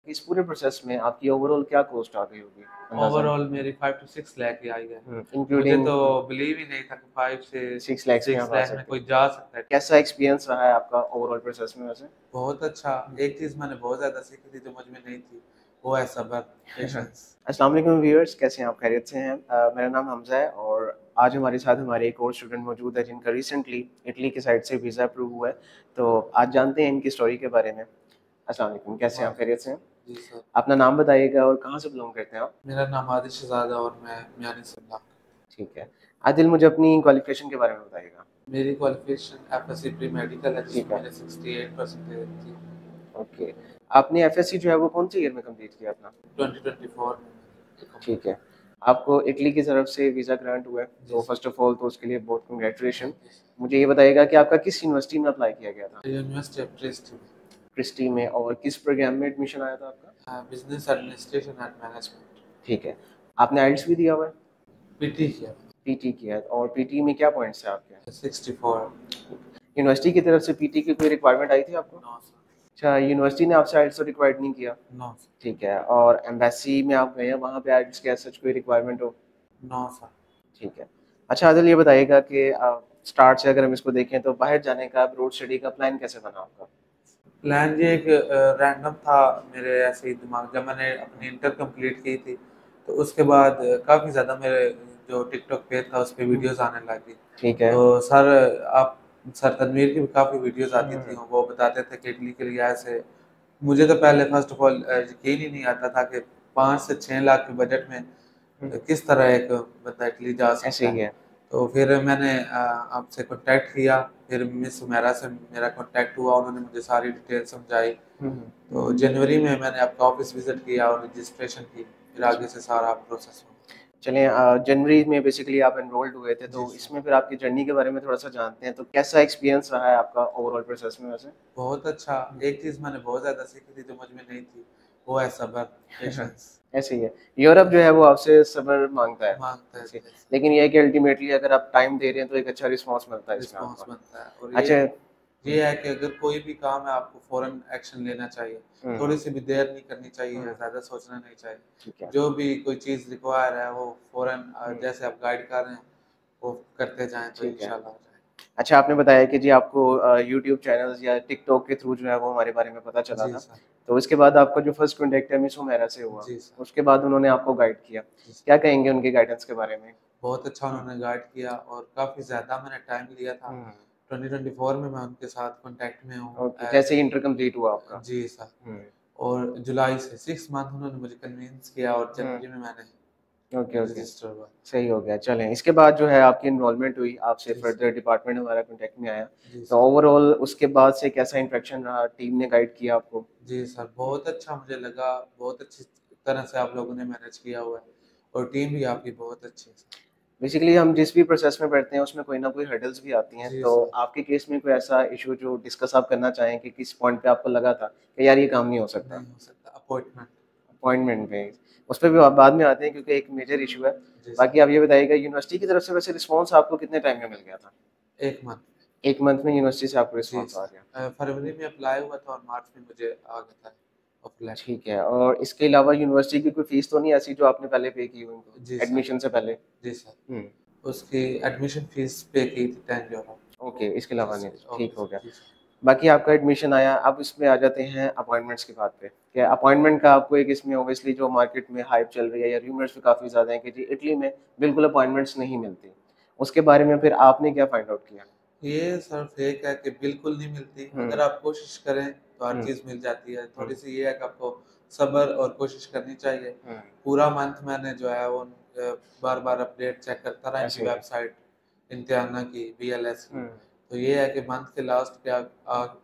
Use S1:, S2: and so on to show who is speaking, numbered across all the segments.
S1: इस पूरे प्रोसेस में आपकी ओवरऑल क्या कॉस्ट आ गई होगी अंदाज़न?
S2: ओवरऑल मेरी 5 टू 6 लाख की आई है। मुझे
S1: इंक्लूडिंग
S2: तो बिलीव ही नहीं था कि 5 से
S1: 6 लैक्स में
S2: 6
S1: आप आ
S2: लाख में
S1: सकते
S2: कोई
S1: हैं।
S2: जा सकता है।
S1: कैसा एक्सपीरियंस रहा है आपका ओवरऑल प्रोसेस में वैसे?
S2: बहुत अच्छा। एक चीज़ मैंने बहुत ज़्यादा सीखी थी जो मुझ में नहीं थी, वो है सब्र, पेशेंस।
S1: अस्सलाम वालेकुम व्यूअर्स, कैसे हैं आप? खैरियत से हैं? मेरा नाम हमज़ा है और आज हमारे साथ हमारे एक और स्टूडेंट मौजूद है जिनका रिसेंटली इटली की साइड से वीज़ा अप्रूव हुआ है। तो आज जानते हैं इनकी स्टोरी के बारे में। अस्सलाम वालेकुम, कैसे हैं आप?
S2: वाह!
S1: खैरियत से हैं?
S2: जी सर।
S1: अपना नाम बताइएगा और कहाँ से बिलॉन्ग करते हैं आप?
S2: मेरा नाम आदिल शहज़ाद है और मैं मियानी से बिलॉन्ग।
S1: ठीक है। आदिल, मुझे अपनी क्वालिफ़िकेशन के बारे में बताइएगा।
S2: मेरी क्वालिफ़िकेशन एफएससी प्री मेडिकल है
S1: ठीक
S2: जिसमें
S1: है।
S2: मेरे 68 परसेंटेज थी।
S1: ओके। आपने एफएससी जो है वो कौन से ईयर में कंप्लीट किया अपना?
S2: 2024 में मैंने
S1: ठीक
S2: कंप्लीट
S1: है। आपको इटली की तरफ से वीज़ा ग्रांट हुआ है,
S2: जी
S1: तो
S2: सर।
S1: फ़र्स्ट ऑफ ऑल तो उसके लिए बहुत कांग्रेचुलेशन।
S2: Thank you sir.
S1: मुझे ये बताइएगा कि आपका किस यूनिवर्सिटी में अप्लाई किया गया था?
S2: यूनिवर्सिटी ऑफ ट्रिस्ट में।
S1: क्रिस्टी में, और किस प्रोग्राम में एडमिशन आया था आपका?
S2: Business administration and management.
S1: ठीक है। आपने आइल्स भी दिया हुआ है?
S2: पीटी किया।
S1: पीटी किया है, और पीटी में क्या पॉइंट्स हैं आपके?
S2: 64।
S1: यूनिवर्सिटी की तरफ से पीटी की कोई रिक्वायरमेंट आई थी आपको?
S2: No sir.
S1: अच्छा, यूनिवर्सिटी ने आपसे आइल्स तो रिक्वायर्ड नहीं किया?
S2: No sir.
S1: ठीक है। और एम्बेसी में आप गए हैं, वहाँ पे आइल्स की सच कोई रिक्वायरमेंट हो?
S2: No sir.
S1: ठीक है। अच्छा आदिल, ये बताइएगा कि स्टार्ट से अगर हम इसको देखें तो बाहर जाने का, अब्रॉड स्टडी का प्लान कैसे बना आपका?
S2: प्लान ये एक रैंडम था मेरे ऐसे ही दिमाग, जब मैंने अपनी इंटर कंप्लीट की थी तो उसके बाद काफ़ी ज़्यादा मेरे जो टिकटॉक पेज था उस पे वीडियोस आने लगी।
S1: ठीक है।
S2: तो आप सर तनवीर की भी काफ़ी वीडियोस आती थी,
S1: हम्म।
S2: वो बताते थे कि इटली के लिए ऐसे। मुझे तो पहले फर्स्ट ऑफ ऑल यकीन ही नहीं आता था कि 5 से 6 लाख के बजट में
S1: हम्म।
S2: किस तरह एक बंदा इटली जा
S1: ऐसे
S2: सकता
S1: ही
S2: है।
S1: है।
S2: तो फिर मैंने आपसे कॉन्टैक्ट किया, फिर मिस हुमैरा से मेरा कॉन्टैक्ट हुआ, उन्होंने मुझे सारी डिटेल समझाई।
S1: हम्म।
S2: तो जनवरी में मैंने आपका ऑफिस विज़िट किया और रजिस्ट्रेशन की, फिर आगे से सारा प्रोसेस हुआ।
S1: चलिए, जनवरी में बेसिकली आप एनरोल्ड हुए थे,
S2: जी
S1: तो
S2: सर।
S1: इसमें फिर आपकी जर्नी के बारे में थोड़ा सा जानते हैं। तो कैसा एक्सपीरियंस रहा है आपका ओवरऑल प्रोसेस में वैसे?
S2: बहुत अच्छा। एक चीज़ मैंने बहुत ज़्यादा सीखी थी जो मुझ में नहीं थी, वो है सब्र, पेशेंस।
S1: ऐसे ही है। यूरोप जो है वो आपसे सब्र मांगता है।
S2: माँगता है
S1: ऐसे।
S2: जैसे
S1: लेकिन ये है कि अल्टीमेटली अगर आप टाइम दे रहे हैं तो एक अच्छा रिस्पॉन्स मिलता है इसमें
S2: रिस्पॉन्स
S1: आपको।
S2: बनता है। और
S1: अच्छा।
S2: ये है कि अगर कोई भी काम है आपको फ़ौरन एक्शन लेना चाहिए,
S1: हम्म।
S2: थोड़ी-सी भी देर नहीं करनी चाहिए,
S1: हम्म।
S2: ज़्यादा सोचना नहीं चाहिए।
S1: ठीक है।
S2: जो भी कोई चीज़ रिक्वायर है वो फ़ौरन
S1: हम्म।
S2: जैसे आप गाइड कर रहे हैं, वो करते जाएँ तो
S1: ठीक है।
S2: इंशाल्लाह हो जाएगा।
S1: अच्छा, आपने बताया कि जी आपको यूट्यूब चैनल्स या टिकटॉक के थ्रू जो है वो हमारे बारे में पता चला
S2: जी
S1: था।
S2: सर।
S1: तो उसके बाद आपका जो फर्स्ट कॉन्टैक्ट है मिस हुमैरा से हुआ।
S2: जी सर।
S1: उसके बाद उन्होंने आपको गाइड किया।
S2: जी सर।
S1: क्या कहेंगे उनके गाइडेंस के बारे में?
S2: बहुत अच्छा उन्होंने गाइड किया और काफ़ी ज़्यादा मैंने टाइम लिया था।
S1: हुँ।
S2: 2024 में मैं उनके साथ कॉन्टैक्ट में हूँ
S1: ओके, जैसे ही इंटर कंप्लीट हुआ आपका?
S2: जी सर।
S1: हुँ।
S2: और जुलाई से 6 मंथ उन्होंने मुझे कन्विंस किया और
S1: हुँ।
S2: जनवरी में मैंने
S1: ओके, ओके।
S2: रजिस्टर हुआ।
S1: सही हो गया। चलें, इसके बाद जो है आपकी एनरोलमेंट हुई, आपसे
S2: जी सर।
S1: फर्दर डिपार्टमेंट हमारा कॉन्टैक्ट में आया।
S2: जी
S1: तो
S2: सर।
S1: ओवरऑल उसके बाद से कैसा इंटरेक्शन रहा? टीम ने गाइड किया आपको?
S2: जी सर, बहुत अच्छा मुझे लगा, बहुत अच्छी तरह से आप लोगों ने मैनेज किया हुआ है और टीम भी आपकी बहुत अच्छी है सर।
S1: बेसिकली हम जिस भी प्रोसेस में बढ़ते हैं उसमें कोई ना कोई हर्डल्स भी आती हैं।
S2: जी
S1: तो
S2: सर।
S1: आपके केस में कोई ऐसा इश्यू जो डिस्कस आप करना चाहें कि किस पॉइंट पे आपको लगा था कि यार ये काम नहीं हो सकता?
S2: नहीं हो सकता अपॉइंटमेंट।
S1: अपॉइंटमेंट पे, उस पे भी आप बाद में आते हैं क्योंकि एक मेजर इश्यू है।
S2: जी सर।
S1: बाकी आप ये बताइएगा, यूनिवर्सिटी की तरफ से वैसे रिस्पॉन्स आपको कितने टाइम में मिल गया था?
S2: 1 मंथ।
S1: 1 मंथ में यूनिवर्सिटी से आपको
S2: जी
S1: रिस्पॉन्स आ
S2: सर।
S1: गया।
S2: फरवरी में अप्लाई हुआ था और मार्च में मुझे आ गया था ऑफर लेटर।
S1: ठीक है। और इसके अलावा यूनिवर्सिटी की कोई फीस तो नहीं ऐसी जो आपने पहले पे की हो इनको,
S2: जी सर।
S1: एडमिशन से पहले?
S2: जी सर।
S1: हुँ।
S2: उसकी एडमिशन फीस पे की थी 10 यूरो।
S1: ओके, इसके
S2: जी
S1: अलावा नहीं।
S2: सर।
S1: ठीक
S2: ओके
S1: हो
S2: सर।
S1: गया।
S2: जी सर।
S1: बाकी आपका एडमिशन आया, अब इसमें आ जाते हैं अपॉइंटमेंट्स की बात पे। क्या अपॉइंटमेंट का आपको एक इसमें ऑब्वियसली जो मार्केट में हाइप चल रही है या रूमर्स भी काफ़ी ज़्यादा हैं कि जी इटली में बिल्कुल अपॉइंटमेंट्स नहीं मिलती। उसके बारे में फिर आपने क्या फाइंड आउट किया?
S2: ये सर फेक है कि बिल्कुल नहीं मिलती।
S1: हुँ।
S2: अगर आप कोशिश करें तो हर
S1: हुँ।
S2: चीज़ मिल जाती है।
S1: हुँ।
S2: थोड़ी-सी ये है कि आपको सब्र और कोशिश करनी चाहिए।
S1: हुँ।
S2: पूरा मंथ मैंने जो है वो बार-बार अपडेट चेक करता रहा इनकी
S1: ऐसे ही है।
S2: वेबसाइट, इम्तिहाना की, बीएलएस की।
S1: हुँ।
S2: तो ये है कि मंथ के लास्ट पे आ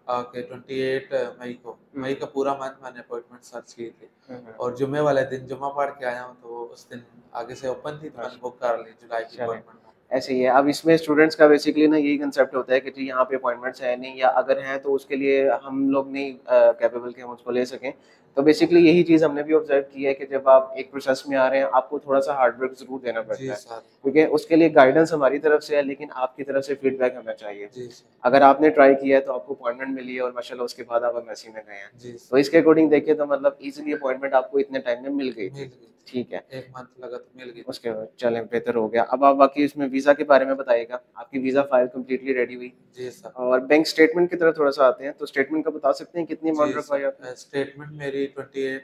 S2: आके 28
S1: हुँ।
S2: मई का पूरा मंथ मैंने अपॉइंटमेंट सर्च की थी।
S1: हुँ। हुँ।
S2: और जुम्मे वाले दिन जुम्मा पढ़ के आया हूँ तो उस दिन आगे से ओपन थी तो मैंने
S1: अच्छा।
S2: बुक कर ली जुलाई की
S1: चलें,
S2: अपॉइंटमेंट मैंने।
S1: ऐसे ही है। अब इसमें स्टूडेंट्स का बेसिकली ना यही कांसेप्ट होता है कि जी यहाँ पे अपॉइंटमेंट्स है नहीं, या अगर हैं तो उसके लिए हम लोग नहीं कैपेबल कि हम उसको ले सकें। तो बेसिकली यही चीज़ हमने भी ऑब्जर्व की है कि जब आप एक प्रोसेस में आ रहे हैं, आपको थोड़ा-सा हार्ड वर्क ज़रूर देना
S2: जी
S1: पड़ता है।
S2: सर।
S1: क्योंकि उसके लिए गाइडेंस हमारी तरफ से है, लेकिन आपकी तरफ से फीडबैक हमें चाहिए।
S2: जी सर।
S1: अगर आपने ट्राई किया है तो आपको अपॉइंटमेंट मिली है और माशाल्लाह उसके बाद आप एम्बेसी में गए हैं।
S2: जी
S1: तो
S2: सर।
S1: इसके अकॉर्डिंग देखें तो मतलब ईज़िली अपॉइंटमेंट आपको इतने टाइम में मिल गई
S2: मिल
S1: थी।
S2: गई थी।
S1: ठीक है।
S2: 1 मंथ लगा तो मिल गई थी।
S1: उसके बाद चलें बेहतर हो गया। अब आप बाकी इसमें वीज़ा के बारे में बताइएगा। आपकी वीज़ा फाइल कंप्लीटली रेडी हुई
S2: जी सर।
S1: और बैंक स्टेटमेंट की तरफ थोड़ा-सा आते हैं। तो स्टेटमेंट का बता सकते हैं कितनी
S2: जी
S1: अमाउंट रखवाई
S2: सर।
S1: आपने?
S2: स्टेटमेंट मेरी 28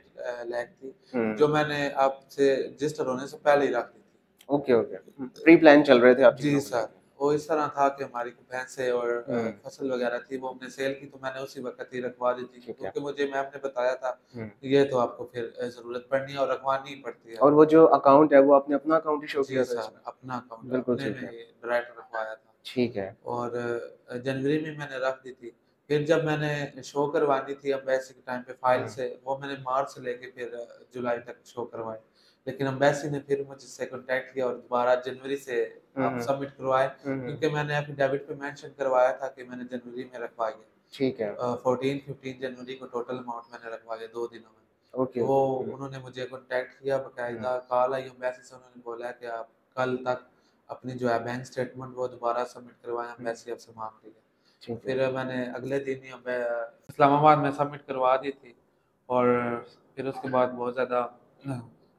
S2: लाख थी,
S1: हुँ।
S2: जो मैंने आपसे रजिस्टर होने से पहले ही रख दी थी।
S1: Okay, okay. प्री प्लान चल रहे थे आप
S2: जी
S1: चीज़ों को
S2: सर,
S1: लेके।
S2: वो इस तरह था कि हमारी भैंसें और
S1: हुँ,
S2: फसल वगैरह थी, वो हमने सेल की, तो मैंने उसी वक़्त ही रखवा दी थी,
S1: ठीक है।
S2: क्योंकि मुझे मैम ने बताया था,
S1: हुँ।
S2: ये तो आपको फिर ज़रूरत पड़नी है और रखवानी ही पड़ती है।
S1: और वो जो अकाउंट है वो आपने अपना अकाउंट ही शो
S2: जी
S1: किया था
S2: सर,
S1: इसमें?
S2: अपना अकाउंट
S1: बिल्कुल
S2: अपने
S1: ठीक
S2: में
S1: है।
S2: ही डायरेक्ट रखवाया था।
S1: ठीक है।
S2: और जनवरी में मैंने रख दी थी। फिर जब मैंने शो करवानी थी एम्बेसी के टाइम पे फाइल
S1: हुँ,
S2: से, वो मैंने मार्च से लेके फिर जुलाई तक शो करवाए। लेकिन एम्बेसी ने फिर मुझसे कॉन्टैक्ट किया और दोबारा जनवरी से
S1: हुँ,
S2: आप
S1: हुँ।
S2: सबमिट करवाएँ,
S1: हुँ, हुँ।
S2: क्योंकि मैंने एफिडेविट पे मेंशन करवाया था कि मैंने जनवरी में रखवाई है।
S1: ठीक है।
S2: 14-15 जनवरी को टोटल अमाउंट मैंने रखवाई है 2 दिनों में।
S1: ओके,
S2: तो वो
S1: ओके। हुँ,
S2: उन्होंने मुझे कॉन्टैक्ट किया,
S1: हुँ,
S2: बाकायदा कॉल आई एम्बेसी से, उन्होंने बोला कि आप कल तक अपनी जो है बैंक स्टेटमेंट वो दोबारा सबमिट करवाएँ,
S1: हुँ।
S2: एम्बेसी आपसे माँग रही है। तो
S1: ठीक है।
S2: फिर मैंने अगले दिन ही इस्लामाबाद में सबमिट करवा दी थी, और फिर उसके बाद बहुत ज़्यादा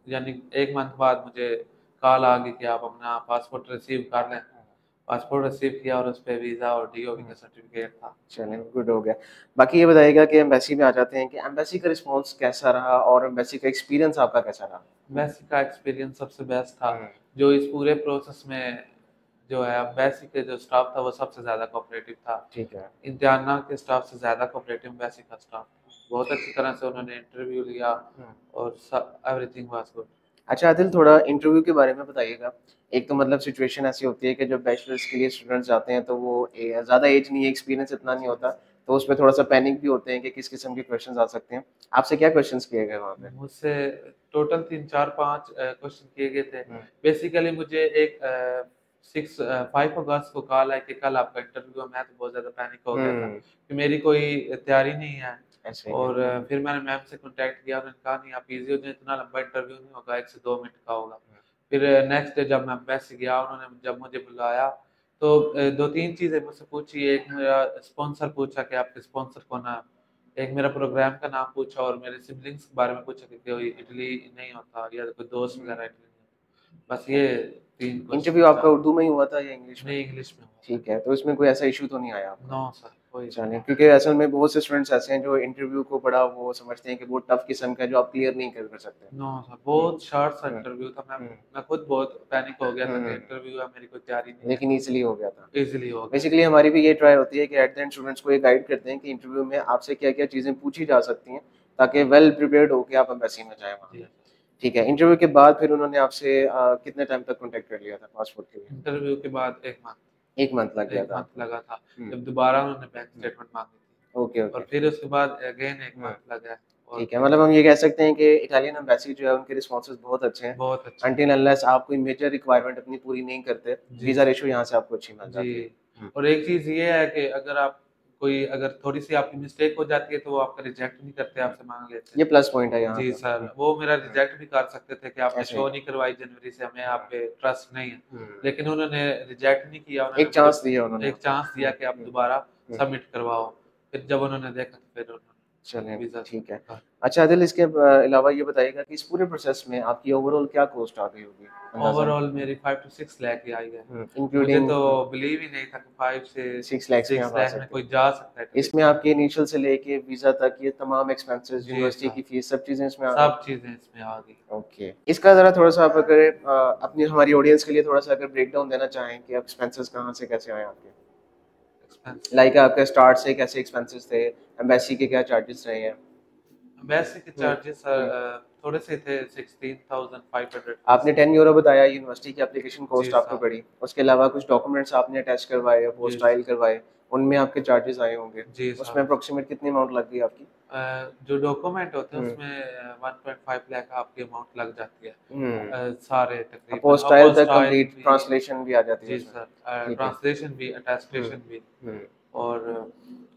S2: यानी 1 मंथ बाद मुझे कॉल आ गई कि आप अपना पासपोर्ट रिसीव कर लें। पासपोर्ट रिसीव किया और उसपे वीज़ा और डीओबी का
S1: हुँ।
S2: सर्टिफ़िकेट था।
S1: चलें, गुड हो गया। बाकी ये बताइएगा कि एम्बेसी में आ जाते हैं कि एम्बेसी का रिस्पॉन्स कैसा रहा और एम्बेसी का एक्सपीरियंस आपका कैसा रहा?
S2: एम्बेसी का एक्सपीरियंस सबसे बेस्ट था।
S1: हुँ,
S2: जो इस पूरे प्रोसेस में जो है एम्बेसी के जो स्टाफ था वो सबसे ज़्यादा कोऑपरेटिव था।
S1: ठीक है।
S2: इंडियाना के स्टाफ से ज़्यादा कोऑपरेटिव एम्बेसी का स्टाफ था। बहुत अच्छी तरह से उन्होंने इंटरव्यू लिया
S1: हुँ।
S2: और स एवरीथिंग वाज़ गुड।
S1: अच्छा आदिल थोड़ा इंटरव्यू के बारे में बताइएगा। एक तो मतलब सिचुएशन ऐसी होती है कि जब बैचलर्स के लिए स्टूडेंट्स जाते हैं तो वो ज़्यादा एज नहीं है, एक्सपीरियंस इतना नहीं
S2: जी,
S1: होता, तो उसमें थोड़ा-सा पैनिक भी होते हैं कि किस किस्म के क्वेश्चन्स आ सकते हैं। आपसे क्या क्वेश्चन्स किए गए वहाँ पे?
S2: मुझसे टोटल 3, 4, 5 क्वेश्चन किए गए थे।
S1: हुँ,
S2: बेसिकली मुझे एक 5 अगस्त को कॉल आई कि कल आपका इंटरव्यू है। मैं तो बहुत ज़्यादा पैनिक हो गया था
S1: हुँ,
S2: कि मेरी कोई तैयारी नहीं है।
S1: ऐसे ही है।
S2: और
S1: हुँ,
S2: फिर मैंने मैम से कॉन्टैक्ट किया, उन्होंने कहा नहीं आप ईज़ी हो जाएँ, इतना लंबा इंटरव्यू नहीं होगा, 1 से 2 मिनट का होगा।
S1: हुँ,
S2: फिर नेक्स्ट डे जब मैं एम्बेसी गया, उन्होंने जब मुझे बुलाया तो 2-3 चीज़ें मुझसे पूछी। एक मेरा स्पॉन्सर पूछा कि आपके स्पॉन्सर कौन है? एक मेरा प्रोग्राम का नाम पूछा और मेरे सिबलिंग्स के बारे में पूछा कि कोई इटली नहीं होता या कोई दोस्त
S1: हुँ,
S2: वगैरह इटली नहीं होता। बस
S1: ठीक
S2: ये
S1: है।
S2: 3
S1: इंटरव्यू
S2: क्वेश्चन
S1: आपका
S2: था।
S1: उर्दू में ही हुआ था या इंग्लिश में?
S2: नहीं, इंग्लिश में हुआ था।
S1: ठीक है, तो इसमें कोई ऐसा इश्यू तो नहीं आया आपका?
S2: नो सर, कोई इश्यू
S1: चलें,
S2: नहीं।
S1: क्योंकि असल में बहुत से स्टूडेंट्स ऐसे हैं जो इंटरव्यू को बड़ा वो समझते हैं कि बहुत टफ किस्म का है जो आप क्लियर नहीं कर सकते।
S2: नो सर,
S1: हुँ,
S2: बहुत शॉर्ट सा
S1: हुँ,
S2: इंटरव्यू था।
S1: हुँ,
S2: मैं खुद बहुत पैनिक हो गया
S1: हुँ,
S2: था कि
S1: हुँ।
S2: इंटरव्यू है, मेरी कोई तैयारी नहीं है।
S1: लेकिन ईज़िली हो गया था।
S2: ईज़िली हो गया
S1: बेसिकली
S2: था।
S1: हमारी भी ये ट्राई होती है कि एट द एंड स्टूडेंट्स को ये गाइड करते हैं कि इंटरव्यू में आपसे क्या-क्या चीज़ें पूछी जा सकती हैं, ताकि वेल प्रिपेयर्ड होके आप एम्बेसी में जाएँ वहाँ
S2: जी
S1: पे।
S2: सर।
S1: ठीक है, इंटरव्यू के बाद फिर उन्होंने आपसे कितने टाइम तक कॉन्टैक्ट कर लिया था पासपोर्ट के लिए?
S2: इंटरव्यू के बाद
S1: 1 मंथ लग गया
S2: 1
S1: था
S2: मंथ
S1: आपको।
S2: लगा था।
S1: हुँ,
S2: जब दोबारा उन्होंने बैंक
S1: हुँ।
S2: स्टेटमेंट माँगी थी,
S1: ओके,
S2: और
S1: ओके।
S2: फिर उसके बाद अगेन 1
S1: हुँ,
S2: मंथ लगा है, और
S1: ठीक है,
S2: फिर
S1: मतलब हम ये कह सकते हैं कि इटालियन एम्बेसी जो है उनके रिस्पॉन्सेज़ बहुत अच्छे हैं।
S2: बहुत अच्छे हैं।
S1: अनटिल अनलेस आप कोई मेजर रिक्वायरमेंट अपनी पूरी नहीं करते,
S2: जी
S1: वीज़ा
S2: सर।
S1: रेश्यो यहाँ से आपको अच्छी मिल
S2: जी,
S1: जाती है। हुँ,
S2: और एक चीज़ ये है कि अगर थोड़ी-सी आपकी मिस्टेक हो जाती है तो वो आपका रिजेक्ट नहीं करते,
S1: हुँ।
S2: आपसे माँग लेते
S1: ये
S2: हैं।
S1: प्लस पॉइंट है यहाँ
S2: जी
S1: का। हुँ,
S2: सर, वो मेरा
S1: हुँ,
S2: रिजेक्ट भी कर सकते थे कि आपने
S1: ऐसे ही।
S2: शो नहीं करवाई जनवरी से, हमें
S1: हुँ,
S2: आप पे ट्रस्ट नहीं है।
S1: हुँ।
S2: लेकिन उन्होंने रिजेक्ट नहीं किया, उन्होंने
S1: एक
S2: मुझे
S1: चांस दिया उन्होंने
S2: एक
S1: आपको।
S2: चांस दिया
S1: हुँ,
S2: कि आप
S1: हुँ,
S2: दोबारा
S1: हुँ।
S2: सबमिट करवाओ। फिर जब उन्होंने देखा तो फिर उन्होंने
S1: चलें,
S2: वीज़ा
S1: ठीक है।
S2: कर
S1: अच्छा आदिल इसके अलावा ये बताइएगा कि इस पूरे प्रोसेस में आपकी ओवरऑल क्या कॉस्ट आ गई होगी अंदाज़न?
S2: ओवरऑल मेरी 5 टू 6 लाख ही आई है।
S1: हुँ,
S2: मुझे
S1: इंक्लूडिंग
S2: तो बिलीव ही नहीं था कि 5 से
S1: 6 लैक्स में
S2: 6
S1: आप आ
S2: लाख में
S1: सकते
S2: कोई
S1: हैं।
S2: जा सकता है इटली
S1: इसमें
S2: से।
S1: आपके इनिशियल से लेके वीज़ा तक ये तमाम एक्सपेंसेस,
S2: जी
S1: यूनिवर्सिटी
S2: सर,
S1: की फीस सब चीज़ें इसमें आ गई?
S2: सब चीज़ें इसमें आ गई।
S1: ओके। इसका ज़रा थोड़ा-सा आप अगर अपनी हमारी ऑडियंस के लिए थोड़ा-सा अगर ब्रेकडाउन देना चाहें कि एक्सपेंसेस कहाँ से कैसे आए आपके?
S2: एक्सपेंस
S1: लाइक आपके स्टार्ट से कैसे एक्सपेंसेस थे? एम्बेसी के क्या चार्जेस रहे हैं?
S2: बेसिक
S1: हुँ,
S2: चार्जेस
S1: हुँ।
S2: थोड़े से थे, 16,500
S1: आपने
S2: फीस थी।
S1: 10 यूरो बताया यूनिवर्सिटी की एप्लीकेशन
S2: जी
S1: कॉस्ट आपको
S2: सर,
S1: पड़ी। उसके अलावा कुछ डॉक्यूमेंट्स आपने अटैच करवाए,
S2: जी
S1: अपोस्टाइल
S2: सर,
S1: करवाए, उनमें आपके चार्जेस आए होंगे।
S2: जी
S1: उसमें
S2: सर।
S1: अप्रॉक्सिमेट कितनी अमाउंट लग गई आपकी?
S2: जो डॉक्यूमेंट होते हैं
S1: हुँ,
S2: उसमें 1.5 लाख आपकी अमाउंट लग जाती है।
S1: हुँ।
S2: सारे तकरीबन
S1: अपोस्टाइल तक
S2: अपोस्टाइल
S1: कंप्लीट
S2: भी।
S1: ट्रांसलेशन भी आ जाती है
S2: जी
S1: उसमें।
S2: सर,
S1: ठीक है।
S2: ट्रांसलेशन भी,
S1: हुँ,
S2: अटेस्टेशन भी,
S1: हुँ।
S2: और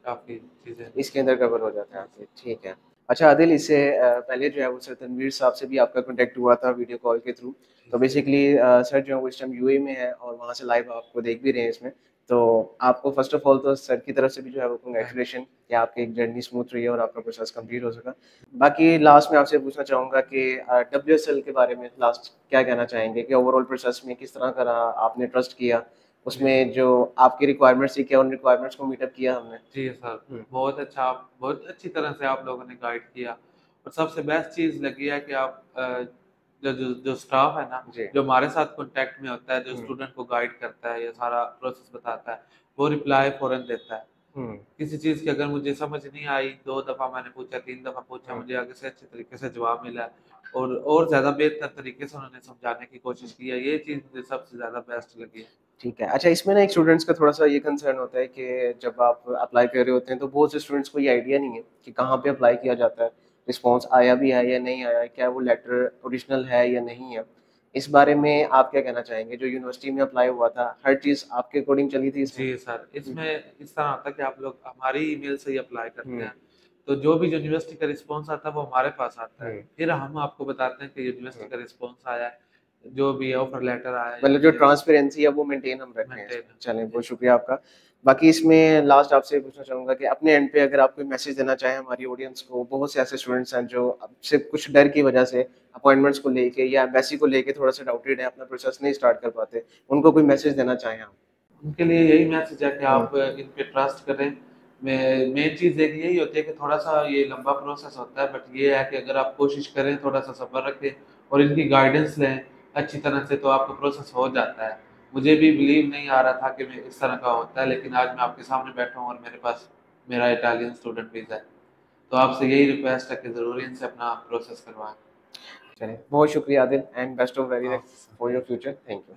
S2: काफ़ी चीज़ें।
S1: इसके अंदर कवर हो जाता है
S2: जी
S1: आपके,
S2: सर।
S1: ठीक है। अच्छा आदिल, इससे पहले जो है वो सर तनवीर साहब से भी आपका कॉन्टैक्ट हुआ था वीडियो कॉल के थ्रू।
S2: जी
S1: तो
S2: सर।
S1: बेसिकली सर जो है वो इस टाइम यूएई में है और वहाँ से लाइव आपको देख भी रहे हैं इसमें। तो आपको फ़र्स्ट ऑफ ऑल तो सर की तरफ से भी जो है वो
S2: थैंक
S1: कांग्रेचुलेशन कि आपकी एक जर्नी स्मूथ रही है और आपका प्रोसेस कंप्लीट हो सका। बाकी लास्ट में आपसे पूछना चाहूँगा कि डब्ल्यूएसएल के बारे में लास्ट क्या कहना चाहेंगे कि ओवरऑल प्रोसेस में किस तरह का रहा? आपने ट्रस्ट किया,
S2: जी सर।
S1: उसमें जो आपकी रिक्वायरमेंट्स थी, क्या उन रिक्वायरमेंट्स को मीट अप किया हमने?
S2: जी सर,
S1: हुँ,
S2: बहुत अच्छा, आप बहुत अच्छी तरह से आप लोगों ने गाइड किया। और सबसे बेस्ट चीज़ लगी है कि आप जो जो जो स्टाफ है ना,
S1: जी।
S2: जो हमारे साथ कॉन्टैक्ट में होता है, जो
S1: हुँ,
S2: स्टूडेंट को गाइड करता है या सारा प्रोसेस बताता है, वो रिप्लाई फ़ौरन देता है।
S1: हुँ,
S2: किसी चीज़ की अगर मुझे समझ नहीं आई, 2 दफ़ा मैंने पूछा, 3 दफ़ा पूछा,
S1: हुँ,
S2: मुझे आगे से अच्छे तरीके से जवाब मिला है और ज़्यादा बेहतर तरीके से उन्होंने समझाने की कोशिश
S1: हुँ।
S2: की है। ये चीज़ मुझे सबसे ज़्यादा बेस्ट लगी है।
S1: ठीक है। अच्छा, इसमें ना एक स्टूडेंट्स का थोड़ा-सा ये कंसर्न होता है कि जब आप अप्लाई कर रहे होते हैं तो बहुत से स्टूडेंट्स को ये आइडिया नहीं है कि कहाँ पे अप्लाई किया जाता है, रिस्पॉन्स आया भी है या नहीं आया है, क्या वो लेटर ओरिजिनल है या नहीं है। इस बारे में आप क्या कहना चाहेंगे? जो यूनिवर्सिटी में अप्लाई हुआ था, हर चीज़ आपके अकॉर्डिंग चली थी इसमें?
S2: जी सर,
S1: हुँ,
S2: इसमें इस तरह होता है कि आप लोग हमारी ईमेल से ही अप्लाई करते
S1: हुँ,
S2: हैं, तो जो भी यूनिवर्सिटी का रिस्पॉन्स आता है वो हमारे पास आता है।
S1: हुँ,
S2: फिर हम आपको बताते हैं कि यूनिवर्सिटी
S1: हुँ।
S2: का रिस्पॉन्स आया है, जो भी ऑफर लेटर आया है या
S1: मतलब जो
S2: मुझे
S1: ट्रांसपेरेंसी है वो मेंटेन हम रख रहे हैं इसमें।
S2: मेंटेन
S1: चलें,
S2: जी
S1: बहुत
S2: सर।
S1: शुक्रिया आपका। बाकी इसमें लास्ट आपसे पूछना चाहूँगा कि अपने एंड पे अगर आप कोई मैसेज देना चाहें हमारी ऑडियंस को, बहुत से ऐसे स्टूडेंट्स हैं जो अब सिर्फ़ कुछ डर की वजह से अपॉइंटमेंट्स को लेके या एम्बेसी को लेके थोड़ा-सा डाउटेड है, अपना प्रोसेस नहीं स्टार्ट कर पाते। उनको कोई मैसेज देना चाहें आप?
S2: उनके लिए यही मैसेज है कि
S1: हुँ,
S2: आप इन पे ट्रस्ट करें। मेन चीज़ एक यही होती है कि थोड़ा-सा ये लंबा प्रोसेस होता है, बट ये है कि अगर आप कोशिश करें, थोड़ा-सा सब्र रखें और इनकी गाइडेंस लें अच्छी तरह से, तो आपका प्रोसेस हो जाता है। मुझे भी बिलीव नहीं आ रहा था कि मैं इस तरह का होता है, लेकिन आज मैं आपके सामने बैठा हूँ और मेरे पास मेरा इटालियन स्टूडेंट वीज़ा है। तो आपसे यही रिक्वेस्ट है कि ज़रूर इनसे अपना प्रोसेस करवाएँ।
S1: चलिए, बहुत शुक्रिया Adil and best of very
S2: हाँ,
S1: for your future. Thank you.